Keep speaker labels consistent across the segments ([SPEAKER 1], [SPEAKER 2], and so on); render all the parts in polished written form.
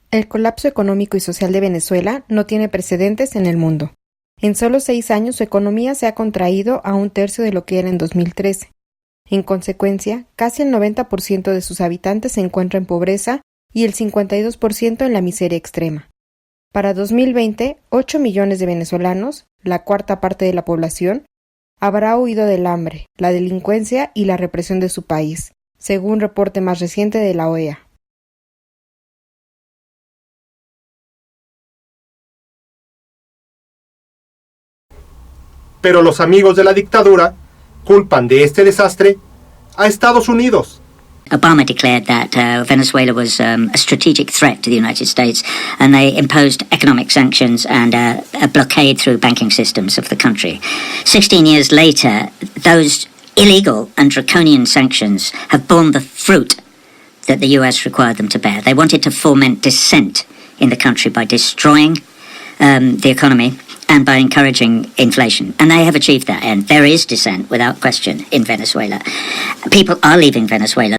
[SPEAKER 1] El colapso económico y social de Venezuela no tiene precedentes en el mundo. En solo 6 años su economía se ha contraído a 1/3 de lo que era en 2013. En consecuencia, casi el 90% de sus habitantes se encuentra en pobreza y el 52% en la miseria extrema. Para 2020, 8 millones de venezolanos, la cuarta parte de la población, habrá huido del hambre, la delincuencia y la represión de su país, según un reporte más reciente de la OEA.
[SPEAKER 2] Pero los amigos de la dictadura culpan de este desastre a Estados Unidos.
[SPEAKER 3] Obama declared that Venezuela was a strategic threat to the United States, and they imposed economic sanctions and a blockade through banking systems of the country. 16 years later, those illegal and draconian sanctions have borne the fruit that the US required them to bear. They wanted to foment dissent in the country by destroying the economy and by encouraging inflation. And they have achieved that end. There is dissent, without question, in Venezuela. People are leaving Venezuela.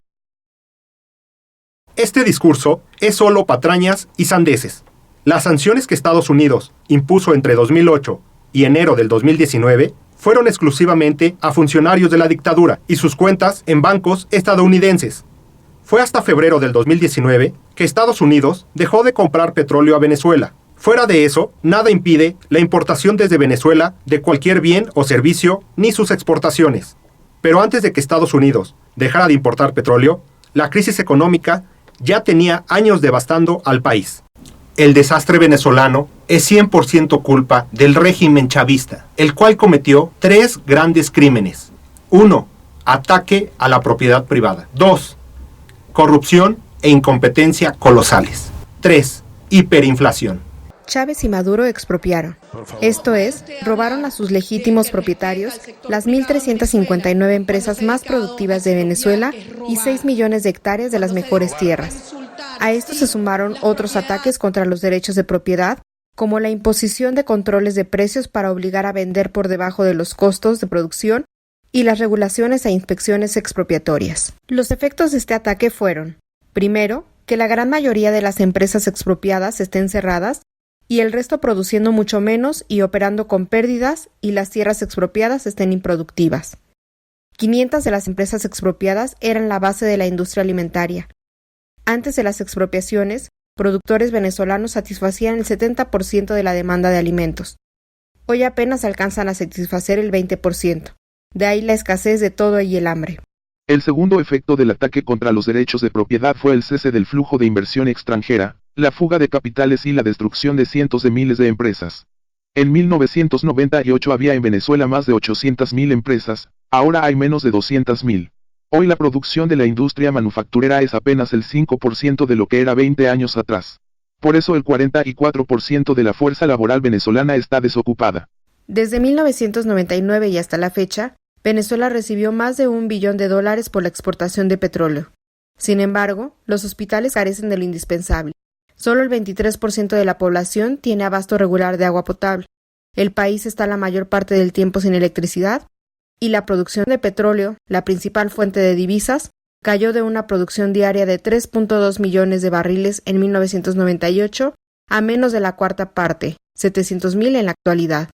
[SPEAKER 2] Este discurso es solo patrañas y sandeces. Las sanciones que Estados Unidos impuso entre 2008 y enero del 2019 fueron exclusivamente a funcionarios de la dictadura y sus cuentas en bancos estadounidenses. Fue hasta febrero del 2019 que Estados Unidos dejó de comprar petróleo a Venezuela. Fuera de eso, nada impide la importación desde Venezuela de cualquier bien o servicio ni sus exportaciones. Pero antes de que Estados Unidos dejara de importar petróleo, la crisis económica ya tenía años devastando al país. El desastre venezolano es 100% culpa del régimen chavista, el cual cometió 3 grandes crímenes. 1. Ataque a la propiedad privada. 2. Corrupción e incompetencia colosales. 3. Hiperinflación.
[SPEAKER 1] Chávez y Maduro expropiaron, esto es, robaron a sus legítimos propietarios las 1.359 empresas más productivas de Venezuela y 6 millones de hectáreas de las mejores tierras. A esto se sumaron otros ataques contra los derechos de propiedad, como la imposición de controles de precios para obligar a vender por debajo de los costos de producción y las regulaciones e inspecciones expropiatorias. Los efectos de este ataque fueron, primero, que la gran mayoría de las empresas expropiadas estén cerradas y el resto produciendo mucho menos y operando con pérdidas y las tierras expropiadas estén improductivas. 500 de las empresas expropiadas eran la base de la industria alimentaria. Antes de las expropiaciones, productores venezolanos satisfacían el 70% de la demanda de alimentos. Hoy apenas alcanzan a satisfacer el 20%. De ahí la escasez de todo y el hambre.
[SPEAKER 4] El segundo efecto del ataque contra los derechos de propiedad fue el cese del flujo de inversión extranjera, la fuga de capitales y la destrucción de cientos de miles de empresas. En 1998 había en Venezuela más de 800.000 empresas, ahora hay menos de 200.000. Hoy la producción de la industria manufacturera es apenas el 5% de lo que era 20 años atrás. Por eso el 44% de la fuerza laboral venezolana está desocupada.
[SPEAKER 1] Desde 1999 y hasta la fecha, Venezuela recibió más de $1 billón por la exportación de petróleo. Sin embargo, los hospitales carecen de lo indispensable. Solo el 23% de la población tiene abasto regular de agua potable. El país está la mayor parte del tiempo sin electricidad y la producción de petróleo, la principal fuente de divisas, cayó de una producción diaria de 3.2 millones de barriles en 1998 a menos de la cuarta parte, 700.000 en la actualidad.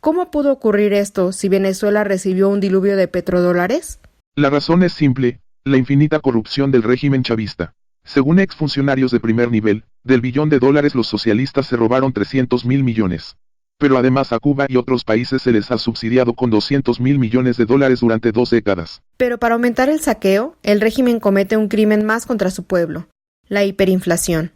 [SPEAKER 1] ¿Cómo pudo ocurrir esto si Venezuela recibió un diluvio de petrodólares?
[SPEAKER 4] La razón es simple, la infinita corrupción del régimen chavista. Según exfuncionarios de primer nivel, del $1 billón los socialistas se robaron 300.000 millones. Pero además a Cuba y otros países se les ha subsidiado con $200.000 millones durante 2 décadas.
[SPEAKER 1] Pero para aumentar el saqueo, el régimen comete un crimen más contra su pueblo, la hiperinflación.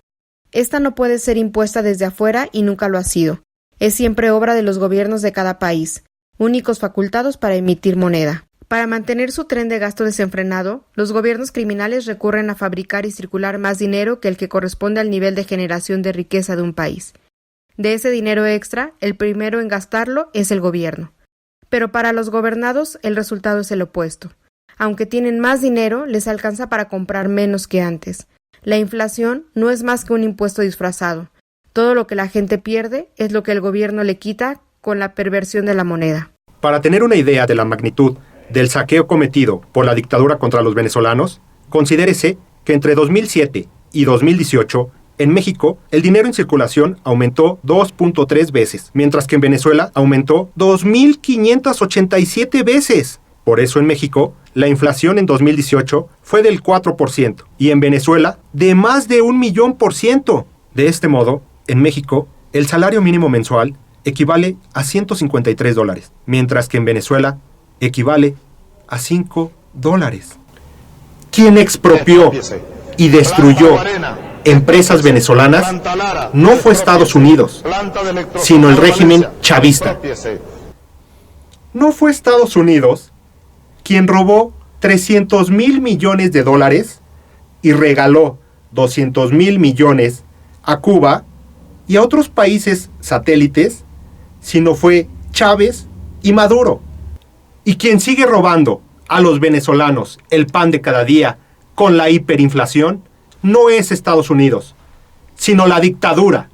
[SPEAKER 1] Esta no puede ser impuesta desde afuera y nunca lo ha sido. Es siempre obra de los gobiernos de cada país, únicos facultados para emitir moneda. Para mantener su tren de gasto desenfrenado, los gobiernos criminales recurren a fabricar y circular más dinero que el que corresponde al nivel de generación de riqueza de un país. De ese dinero extra, el primero en gastarlo es el gobierno. Pero para los gobernados, el resultado es el opuesto. Aunque tienen más dinero, les alcanza para comprar menos que antes. La inflación no es más que un impuesto disfrazado. Todo lo que la gente pierde es lo que el gobierno le quita con la perversión de la moneda.
[SPEAKER 2] Para tener una idea de la magnitud del saqueo cometido por la dictadura contra los venezolanos, considérese que entre 2007 y 2018 En México, el dinero en circulación aumentó 2.3 veces, mientras que en Venezuela aumentó 2.587 veces. Por eso en México, la inflación en 2018 fue del 4% y en Venezuela de más de 1.000.000%. De este modo, en México, el salario mínimo mensual equivale a $153, mientras que en Venezuela equivale a $5. Quien expropió y destruyó empresas venezolanas no fue Estados Unidos, sino el régimen chavista. No fue Estados Unidos quien robó $300.000 millones y regaló $200.000 millones a Cuba y a otros países satélites, sino fue Chávez y Maduro. Y quien sigue robando a los venezolanos el pan de cada día con la hiperinflación no es Estados Unidos, sino la dictadura